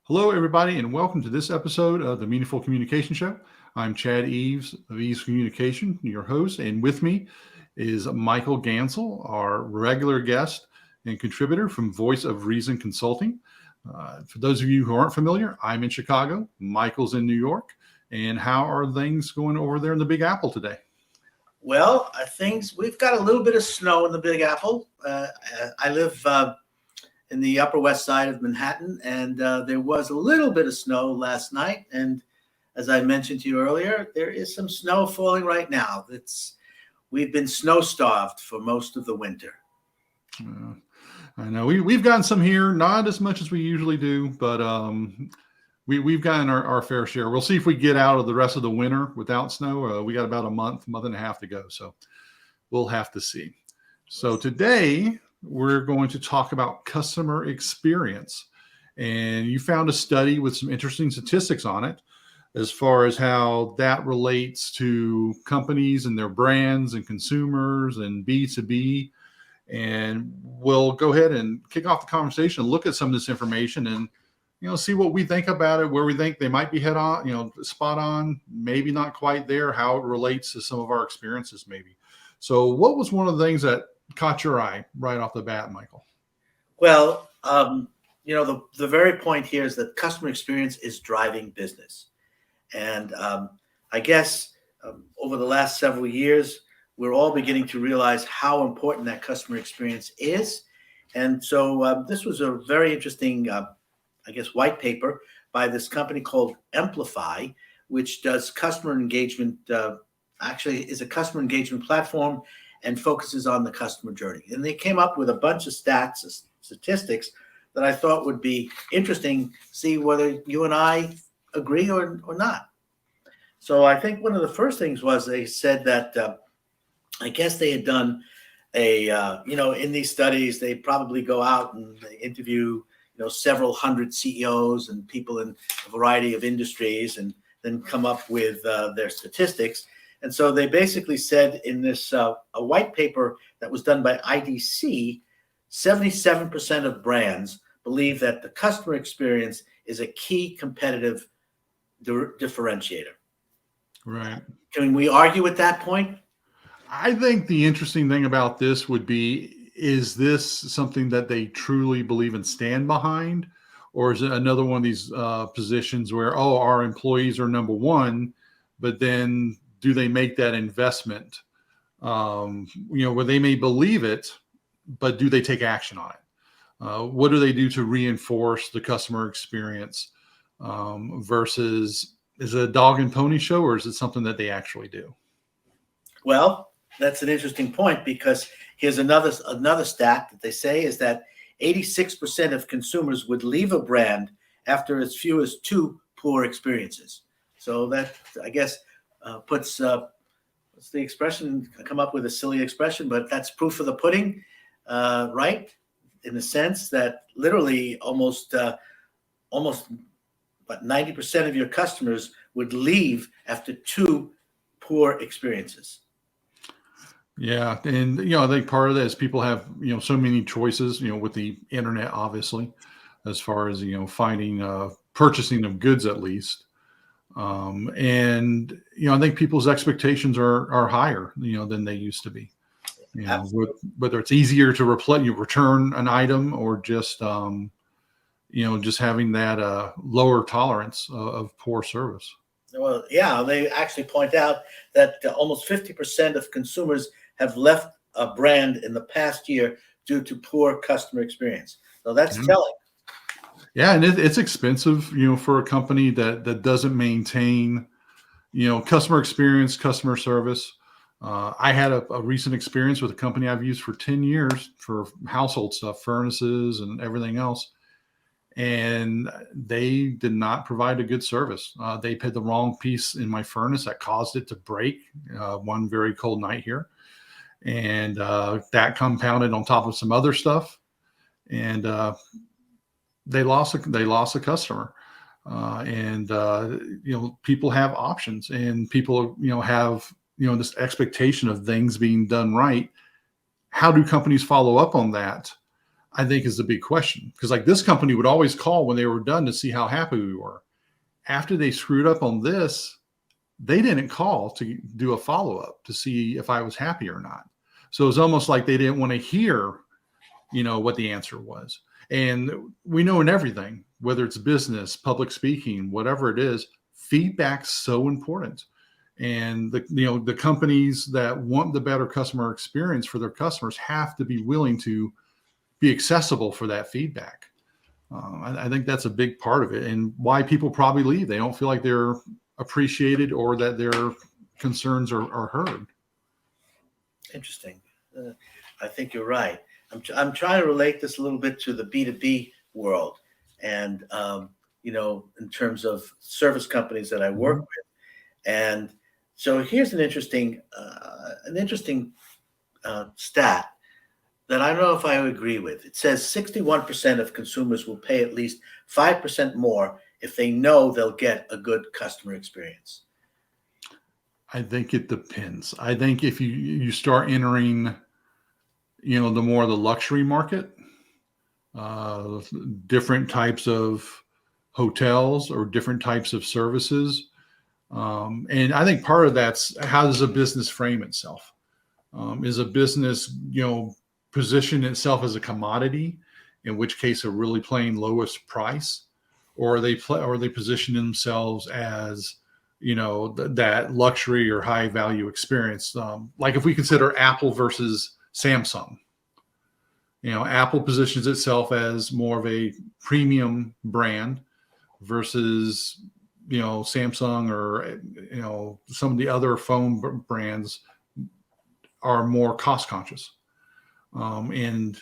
Hello, everybody, and welcome to this episode of the Meaningful Communication Show. I'm Chad Eves of Eves Communication, your host, and with me is Michael Gansl, our regular guest and contributor from Voice of Reason Consulting. For those of you who aren't familiar, I'm in Chicago, Michael's in New York. And how are things going over there in the Big Apple today? Well, we've got a little bit of snow in the Big Apple. I live in the Upper West Side of Manhattan, and there was a little bit of snow last night. And as I mentioned to you earlier, there is some snow falling right now. We've been snow starved for most of the winter. I know we've gotten some here, not as much as we usually do, but we've gotten our fair share. We'll see if we get out of the rest of the winter without snow. We got about a month and a half to go, so we'll have to see. So today we're going to talk about customer experience, and you found a study with some interesting statistics on it as far as how that relates to companies and their brands and consumers and B2B. And we'll go ahead and kick off the conversation, look at some of this information and see what we think about it, where we think they might be spot on, maybe not quite there, how it relates to some of our experiences maybe. So what was one of the things that caught your eye right off the bat, Michael? Well, the very point here is that customer experience is driving business. And I guess over the last several years, we're all beginning to realize how important that customer experience is. And so this was a very interesting white paper by this company called Amplify, which does customer engagement, actually is a customer engagement platform and focuses on the customer journey. And they came up with a bunch of statistics that I thought would be interesting to see whether you and I agree or not. So I think one of the first things was they said that I guess they had done in these studies, they probably go out and they interview several hundred CEOs and people in a variety of industries and then come up with their statistics. And so they basically said in this a white paper that was done by IDC, 77% of brands believe that the customer experience is a key competitive differentiator. Right. Can we argue at that point? I think the interesting thing about this would be, is this something that they truly believe and stand behind? Or is it another one of these positions where, our employees are number one, but then do they make that investment, where they may believe it, but do they take action on it? What do they do to reinforce the customer experience versus, is it a dog and pony show, or is it something that they actually do? Well, that's an interesting point, because here's another stat that they say is that 86% of consumers would leave a brand after as few as 2 poor experiences. So that, I guess, puts what's the expression? I come up with a silly expression, but that's proof of the pudding, right? In the sense that literally almost 90% of your customers would leave after 2 poor experiences. Yeah. And, I think part of that is people have, so many choices, with the internet, obviously, as far as, finding, purchasing of goods, at least. And, I think people's expectations are higher, than they used to be, whether it's easier to return an item or just, just having that lower tolerance of poor service. Well, yeah, they actually point out that almost 50% of consumers have left a brand in the past year due to poor customer experience. So that's telling. Yeah, and it's expensive, for a company that doesn't maintain, customer experience, customer service. I had a recent experience with a company I've used for 10 years for household stuff, furnaces and everything else. And they did not provide a good service. They put the wrong piece in my furnace that caused it to break one very cold night here. And that compounded on top of some other stuff. And they lost a customer. People have options, and people, have, this expectation of things being done right. How do companies follow up on that? I think is the big question. Because like this company would always call when they were done to see how happy we were. After they screwed up on this, they didn't call to do a follow-up to see if I was happy or not. So it was almost like they didn't want to hear, what the answer was. And we know in everything, whether it's business, public speaking, whatever it is, feedback's so important. And the companies that want the better customer experience for their customers have to be willing to be accessible for that feedback. I think that's a big part of it, and why people probably leave. They don't feel like they're appreciated or that their concerns are heard. Interesting. I think you're right. I'm trying to relate this a little bit to the B2B world, and in terms of service companies that I work with. And so here's an interesting stat that I don't know if I agree with. It says 61% of consumers will pay at least 5% more if they know they'll get a good customer experience. I think it depends. I think if you start entering, the more the luxury market, different types of hotels or different types of services. And I think part of that's how does a business frame itself? Is a business, position itself as a commodity, in which case are really playing lowest price, or are they position themselves as, that luxury or high value experience? Like if we consider Apple versus Samsung, Apple positions itself as more of a premium brand versus, Samsung or, some of the other phone brands are more cost conscious. And,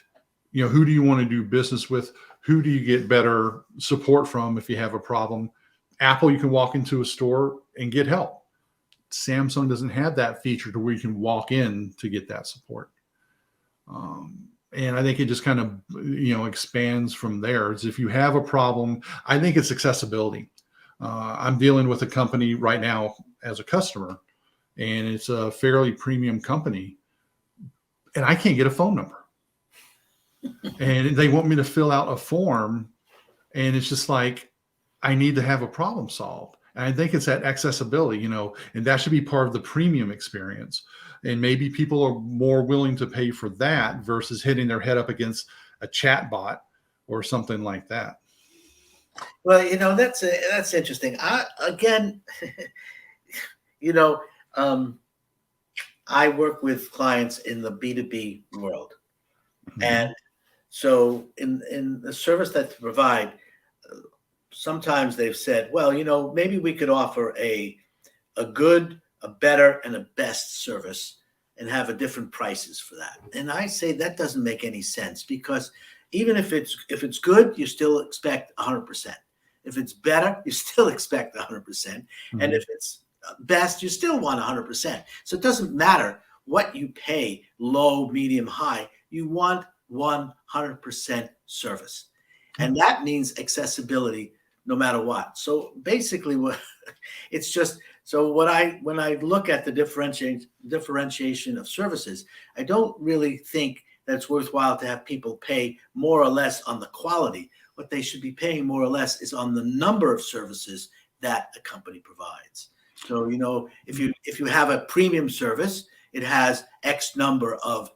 who do you want to do business with? Who do you get better support from if you have a problem? Apple, you can walk into a store and get help. Samsung doesn't have that feature to where you can walk in to get that support. And I think it just kind of, expands from there. It's if you have a problem, I think it's accessibility. I'm dealing with a company right now as a customer, and it's a fairly premium company, and I can't get a phone number. And they want me to fill out a form, and it's just like, I need to have a problem solved. And I think it's that accessibility, and that should be part of the premium experience. And maybe people are more willing to pay for that versus hitting their head up against a chat bot or something like that. Well, that's interesting. I work with clients in the B2B world. Mm-hmm. And so in the service that they provide, sometimes they've said, well, maybe we could offer a good, a better, and a best service and have a different prices for that. And I say that doesn't make any sense, because even if it's good, you still expect 100%. If it's better, you still expect 100%. Mm-hmm. And if it's best, you still want 100%. So it doesn't matter what you pay, low, medium, high, you want 100% service. Mm-hmm. And that means accessibility no matter what. So basically when I look at the differentiation of services, I don't really think that it's worthwhile to have people pay more or less on the quality. What they should be paying more or less is on the number of services that a company provides. So, if you have a premium service, it has X number of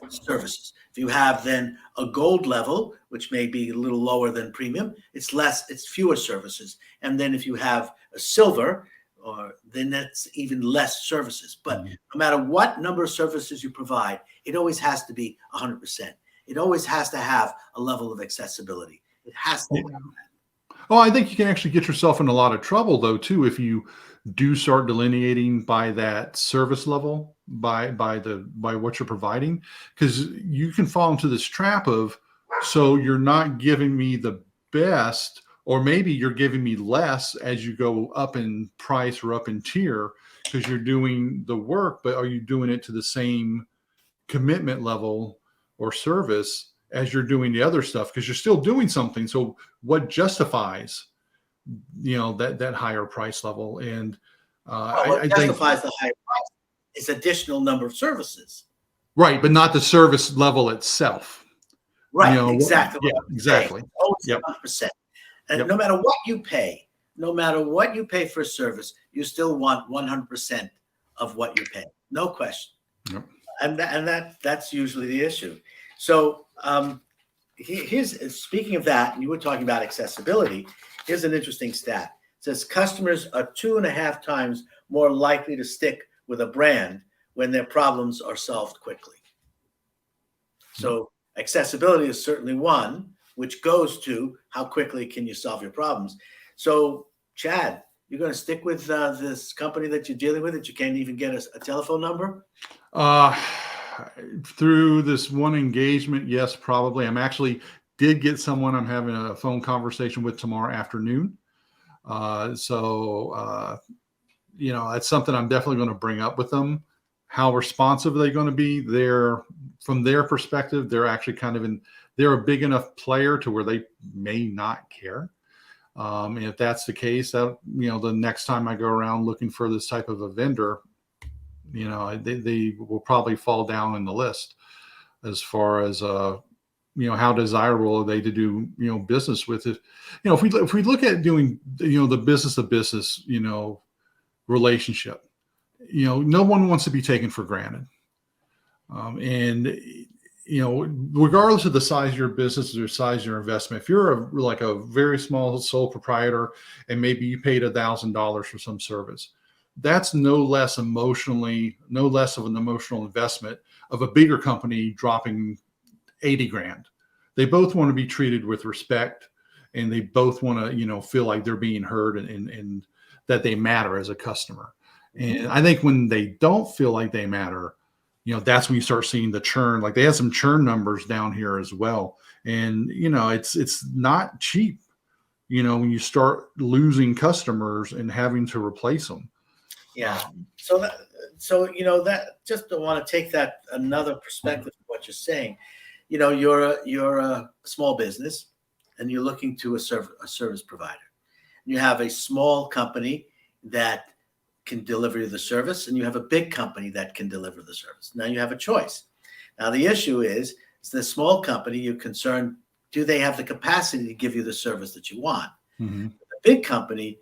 services. If you have then a gold level, which may be a little lower than premium, it's fewer services. And then if you have a silver, then that's even less services. But no matter what number of services you provide, it always has to be 100%. It always has to have a level of accessibility. It has to. Yeah. Oh, I think you can actually get yourself in a lot of trouble, though, too, if you do start delineating by that service level, by what you're providing, because you can fall into this trap of, so you're not giving me the best, or maybe you're giving me less as you go up in price or up in tier because you're doing the work, but are you doing it to the same commitment level or service as you're doing the other stuff? Because you're still doing something. So what justifies, that higher price level? And what justifies the higher price is additional number of services. Right, but not the service level itself. Right, exactly Yeah, what I'm saying. exactly. Always Yep. 100%. And Yep. no matter what you pay, no matter what you pay for a service, you still want 100% of what you're paying. No question. Yep. And that's usually the issue. So here's speaking of that, and you were talking about accessibility. Here's an interesting stat. It says customers are 2.5 times more likely to stick with a brand when their problems are solved quickly. So accessibility is certainly one, which goes to how quickly can you solve your problems. So Chad, you're going to stick with this company that you're dealing with that you can't even get a telephone number? Uh, through this one engagement, yes, probably. I'm actually did get someone I'm having a phone conversation with tomorrow afternoon. So that's something I'm definitely going to bring up with them. How responsive are they going to be? From their perspective, they're actually they're a big enough player to where they may not care. And if that's the case, that the next time I go around looking for this type of a vendor, they will probably fall down in the list as far as how desirable are they to do business with it. If we look at doing the business to business relationship, no one wants to be taken for granted. And regardless of the size of your business or the size of your investment, if you're like a very small sole proprietor and maybe you paid $1,000 for some service, that's no less of an emotional investment of a bigger company dropping 80 grand. They both want to be treated with respect, and they both want to feel like they're being heard and that they matter as a customer. And I think when they don't feel like they matter, that's when you start seeing the churn. Like they have some churn numbers down here as well. And, it's not cheap, when you start losing customers and having to replace them. Yeah. So just to want to take that another perspective of what you're saying. You're a small business and you're looking to a service provider. You have a small company that can deliver you the service, and you have a big company that can deliver the service. Now you have a choice. Now the issue is the small company, you're concerned, do they have the capacity to give you the service that you want? Mm-hmm. The big company,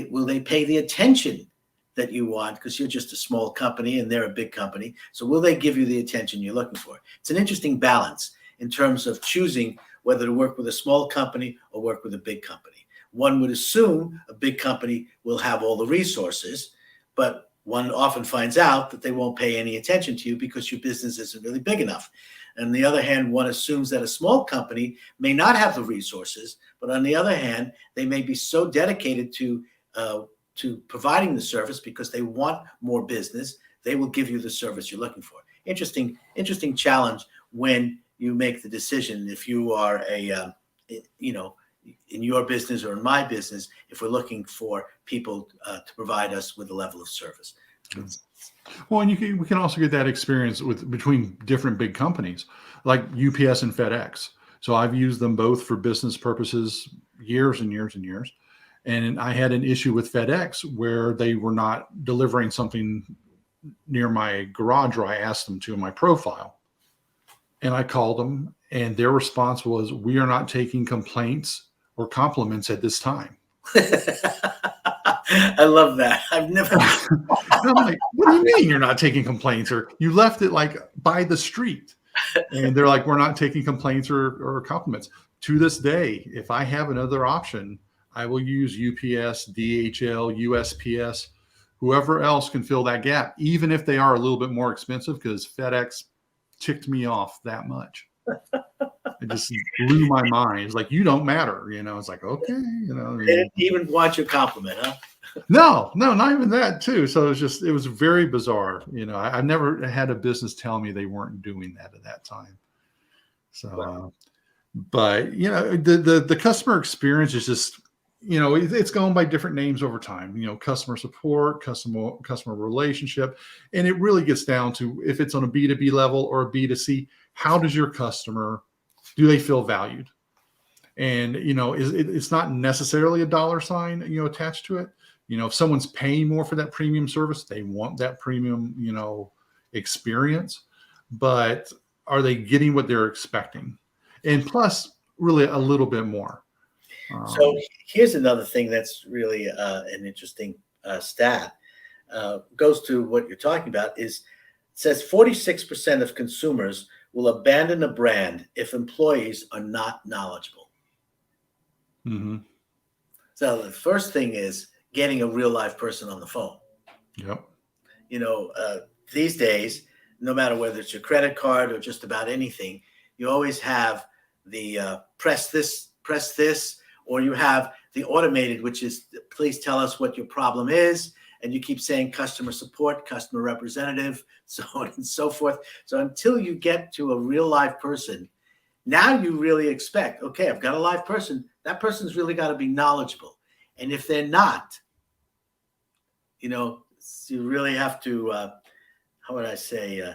will they pay the attention that you want, because you're just a small company and they're a big company? So will they give you the attention you're looking for? It's an interesting balance in terms of choosing whether to work with a small company or work with a big company. One would assume a big company will have all the resources, but one often finds out that they won't pay any attention to you because your business isn't really big enough. On the other hand, one assumes that a small company may not have the resources, but on the other hand, they may be so dedicated to providing the service because they want more business, they will give you the service you're looking for. Interesting challenge when you make the decision. If you are in your business or in my business, if we're looking for people to provide us with a level of service. Well, and we can also get that experience between different big companies like UPS and FedEx. So I've used them both for business purposes years and years and years. And I had an issue with FedEx where they were not delivering something near my garage where I asked them to in my profile. And I called them, and their response was, "We are not taking complaints or compliments at this time." I love that. I've never. I'm like, "What do you mean you're not taking complaints? Or you left it like by the street?" And they're like, "We're not taking complaints or compliments." To this day, if I have another option, I will use UPS, DHL, USPS, whoever else can fill that gap, even if they are a little bit more expensive, because FedEx ticked me off that much. It just blew my mind. It's like, you don't matter. It's like, okay. They didn't even want your compliment, huh? No, not even that too. So it was very bizarre. I never had a business tell me they weren't doing that at that time. So, Wow. But the customer experience is just, it's going by different names over time, customer support, customer relationship. And it really gets down to if it's on a B2B level or a B2C, how does your customer, do they feel valued? And, it's not necessarily a dollar sign, attached to it. If someone's paying more for that premium service, they want that premium, experience, but are they getting what they're expecting? and plus really a little bit more. So here's another thing that's really an interesting stat. Goes to what you're talking about. Is it says 46% of consumers will abandon a brand if employees are not knowledgeable. Mm-hmm. So the first thing is getting a real live person on the phone. Yep. These days, no matter whether it's your credit card or just about anything, you always have the press this, or you have the automated, which is please tell us what your problem is. And you keep saying customer support, customer representative, so on and so forth. So until you get to a real live person, now you really expect, okay, I've got a live person. That person's really got to be knowledgeable. And if they're not, you really have to, how would I say,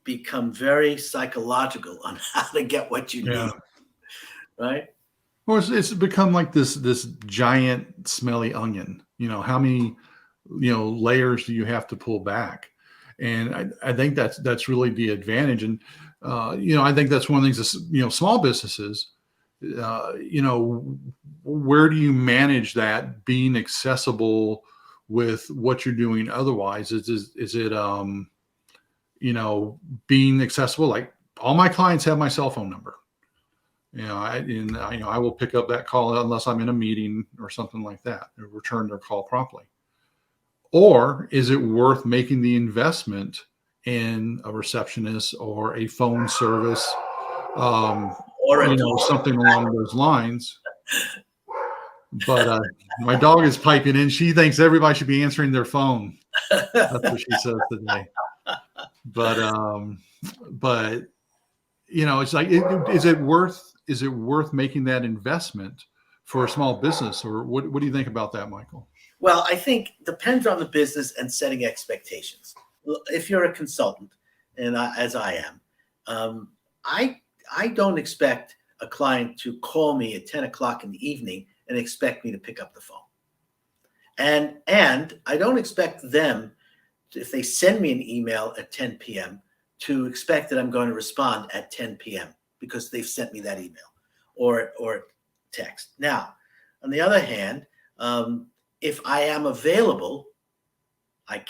become very psychological on how to get what you need, right? Well, it's become like this giant smelly onion. How many layers do you have to pull back? And I think that's really the advantage. And I think that's one of the things that small businesses, where do you manage that being accessible with what you're doing otherwise? Is it being accessible? Like all my clients have my cell phone number. I will pick up that call unless I'm in a meeting or something like that, and return their call promptly. Or is it worth making the investment in a receptionist or a phone service, or something along those lines? But my dog is piping in. She thinks everybody should be answering their phone. That's what she says today. But it's like, is it worth making that investment for a small business, or what do you think about that, Michael? Well, I think it depends on the business and setting expectations. If you're a consultant, and as I am, I don't expect a client to call me at 10 o'clock in the evening and expect me to pick up the phone. And I don't expect them, if they send me an email at 10 p.m., to expect that I'm going to respond at 10 p.m. because they've sent me that email or text. Now, on the other hand, if I am available, I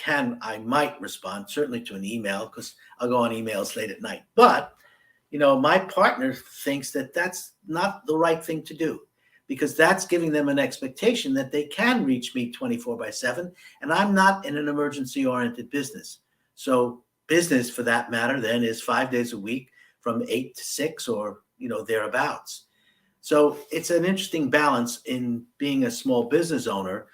might respond certainly to an email, because I'll go on emails late at night. But, my partner thinks that that's not the right thing to do, because that's giving them an expectation that they can reach me 24/7. And I'm not in an emergency oriented business. So business, for that matter, then is 5 days a week from 8 to 6 or, thereabouts. So it's an interesting balance in being a small business owner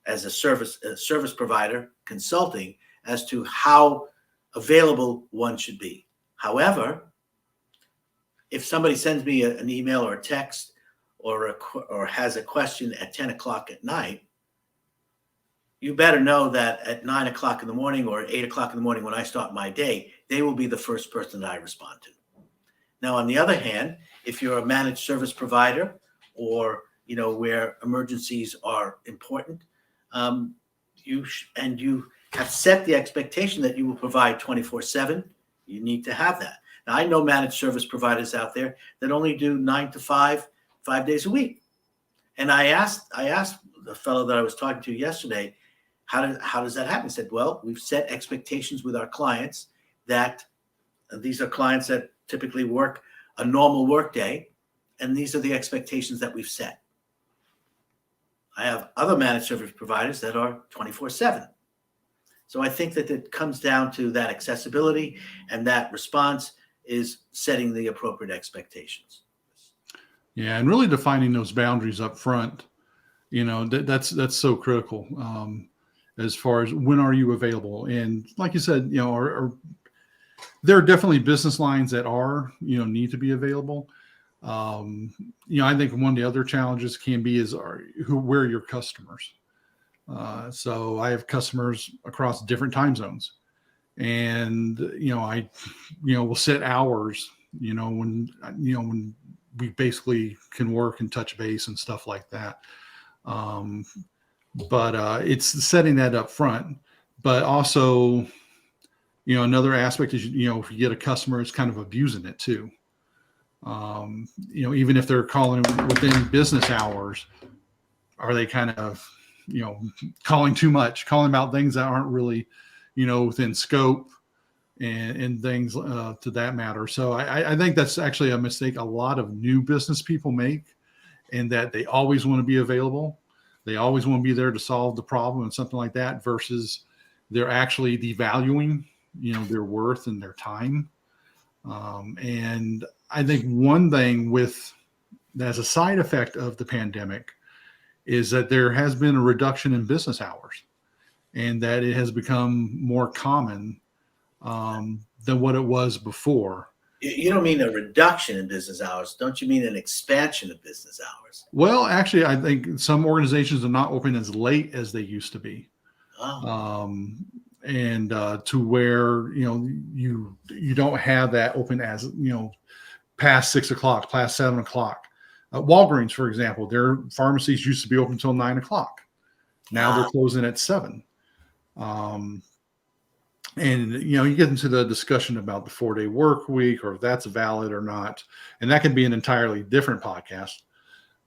as a service provider consulting as to how available one should be. However, if somebody sends me an email or a text or has a question at 10 o'clock at night, you better know that at 9 o'clock in the morning or 8 o'clock in the morning when I start my day, they will be the first person that I respond to. Now, on the other hand, if you're a managed service provider or, where emergencies are important, you have set the expectation that you will provide 24/7, you need to have that. Now, I know managed service providers out there that only do 9 to 5 days a week. And I asked the fellow that I was talking to yesterday, how does that happen? He said, well, we've set expectations with our clients that these are clients that typically work a normal work day, and these are the expectations that we've set. I have other managed service providers that are 24/7. So I think that it comes down to that accessibility, and that response is setting the appropriate expectations. Yeah, and really defining those boundaries up front, that's so critical, as far as when are you available. And like you said, there are definitely business lines that need to be available. I think one of the other challenges can be where are your customers? So I have customers across different time zones, and I will set hours, when we basically can work and touch base and stuff like that. But it's setting that up front. But also, another aspect is, if you get a customer, it's kind of abusing it too. Even if they're calling within business hours, are they kind of, calling too much, calling about things that aren't really, within scope and things to that matter. So I think that's actually a mistake a lot of new business people make, in that they always want to be available. They always want to be there to solve the problem and something like that, versus they're actually devaluing, their worth and their time. And I think one thing as a side effect of the pandemic is that there has been a reduction in business hours, and that it has become more common than what it was before. You don't mean a reduction in business hours. Don't you mean an expansion of business hours? Well, actually, I think some organizations are not open as late as they used to be. Oh. And to where, you don't have that open as, past 6 o'clock, past 7 o'clock. Walgreens, for example, their pharmacies used to be open until 9 o'clock. Now they're closing at 7. And, you get into the discussion about the 4-day work week, or if that's valid or not. And that can be an entirely different podcast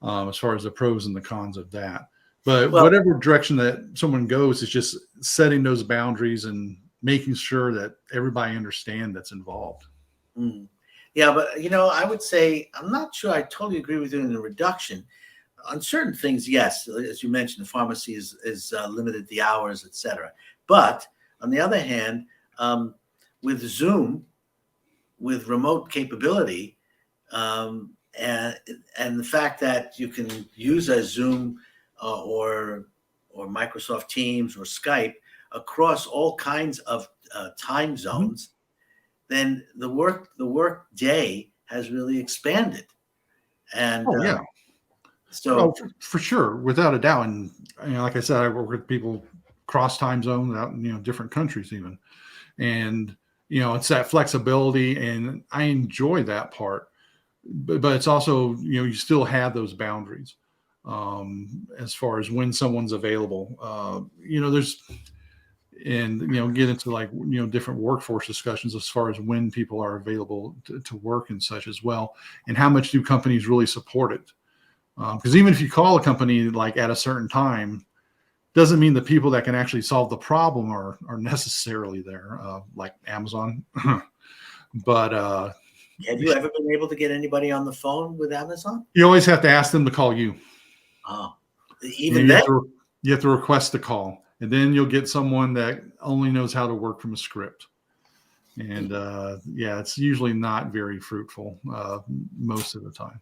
as far as the pros and the cons of that. But whatever direction that someone goes, is just setting those boundaries and making sure that everybody understands that's involved. Yeah, but I would say I'm not sure I totally agree with you in the reduction. On certain things, yes, as you mentioned, the pharmacy is limited the hours, etc. But on the other hand, with Zoom, with remote capability, and the fact that you can use a Zoom or Microsoft Teams or Skype across all kinds of time zones, then the work day has really expanded. And so for sure, without a doubt. And like I said, I work with people cross time zones out in different countries even, and it's that flexibility, and I enjoy that part. But it's also, you still have those boundaries as far as when someone's available. There's, and get into like different workforce discussions as far as when people are available to work and such as well, and how much do companies really support it. Because even if you call a company like at a certain time, doesn't mean the people that can actually solve the problem are necessarily there, like Amazon. But have you ever been able to get anybody on the phone with Amazon? You always have to ask them to call you. Oh, even then? You have to request a call, and then you'll get someone that only knows how to work from a script. And it's usually not very fruitful most of the time.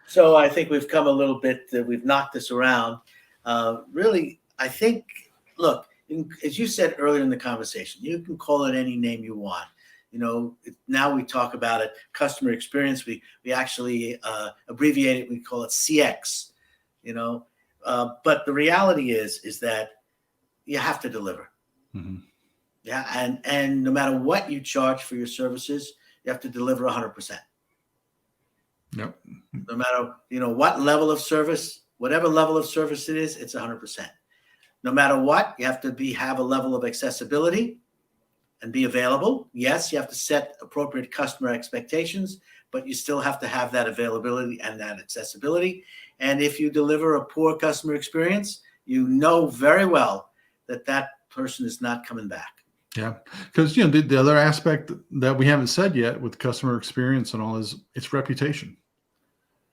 So I think we've come a little bit, we've knocked this around. Really, I think, look, as you said earlier in the conversation, you can call it any name you want. Now we talk about it, customer experience. We actually abbreviate it. We call it CX. But the reality is that you have to deliver. Yeah, and no matter what you charge for your services, you have to deliver 100%. Yep. No matter what level of service, whatever level of service it is, it's 100%. No matter what, you have to have a level of accessibility and be available. Yes, you have to set appropriate customer expectations, but you still have to have that availability and that accessibility. And if you deliver a poor customer experience, you know very well that person is not coming back. Yeah, because the other aspect that we haven't said yet with customer experience and all is its reputation.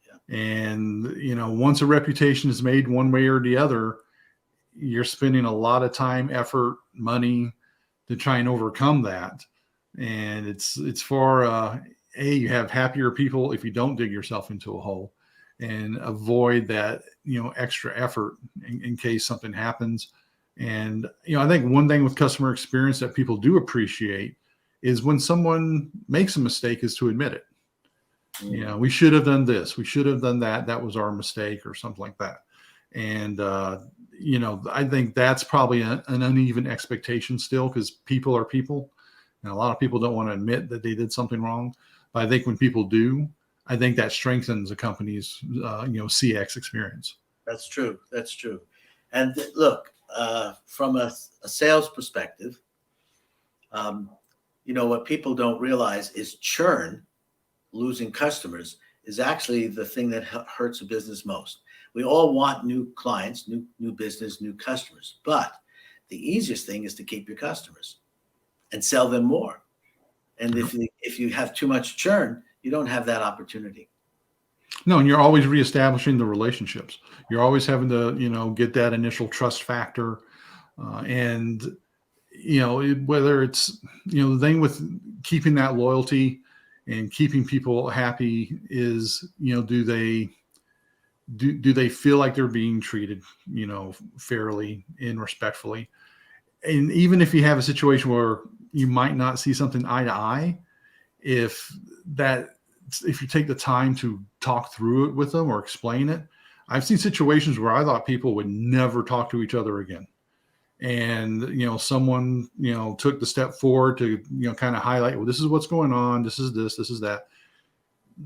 Yeah. And once a reputation is made one way or the other, you're spending a lot of time, effort, money to try and overcome that. And it's for you have happier people if you don't dig yourself into a hole, and avoid that extra effort in case something happens. And I think one thing with customer experience that people do appreciate is when someone makes a mistake, is to admit it. We should have done this, we should have done that, that was our mistake, or something like that. And I think that's probably an uneven expectation still, because people are people, and a lot of people don't want to admit that they did something wrong. But I think when people do, I think that strengthens a company's CX experience. That's true. And look, from a sales perspective, what people don't realize is churn losing customers is actually the thing that hurts a business most. We all want new clients, new business, new customers, but the easiest thing is to keep your customers and sell them more. And if you have too much churn, you don't have that opportunity. No, and you're always reestablishing the relationships. You're always having to, get that initial trust factor. And, whether it's, the thing with keeping that loyalty and keeping people happy is, do they feel like they're being treated, fairly and respectfully? And even if you have a situation where you might not see something eye to eye, if you take the time to talk through it with them or explain it, I've seen situations where I thought people would never talk to each other again. And, someone, took the step forward to, kind of highlight, well, this is what's going on. This is that.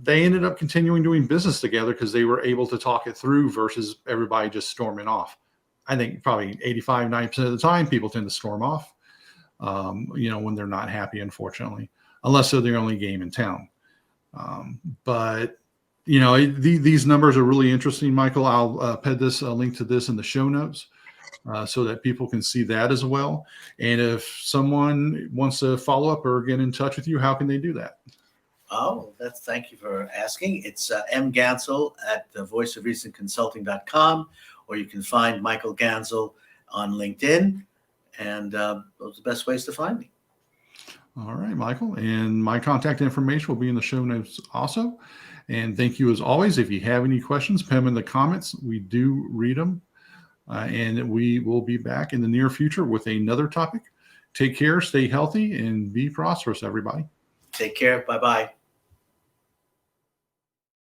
They ended up continuing doing business together because they were able to talk it through versus everybody just storming off. I think probably 85, 90% of the time people tend to storm off, when they're not happy, unfortunately, unless they're the only game in town. But these numbers are really interesting, Michael. I'll put this link to this in the show notes so that people can see that as well. And if someone wants to follow up or get in touch with you, how can they do that? Oh, thank you for asking. It's M. Gansl at voiceofreasonconsulting.com, or you can find Michael Gansl on LinkedIn. And those are the best ways to find me. All right, Michael. And my contact information will be in the show notes also. And thank you as always. If you have any questions, put them in the comments. We do read them. And we will be back in the near future with another topic. Take care, stay healthy, and be prosperous, everybody. Take care. Bye-bye.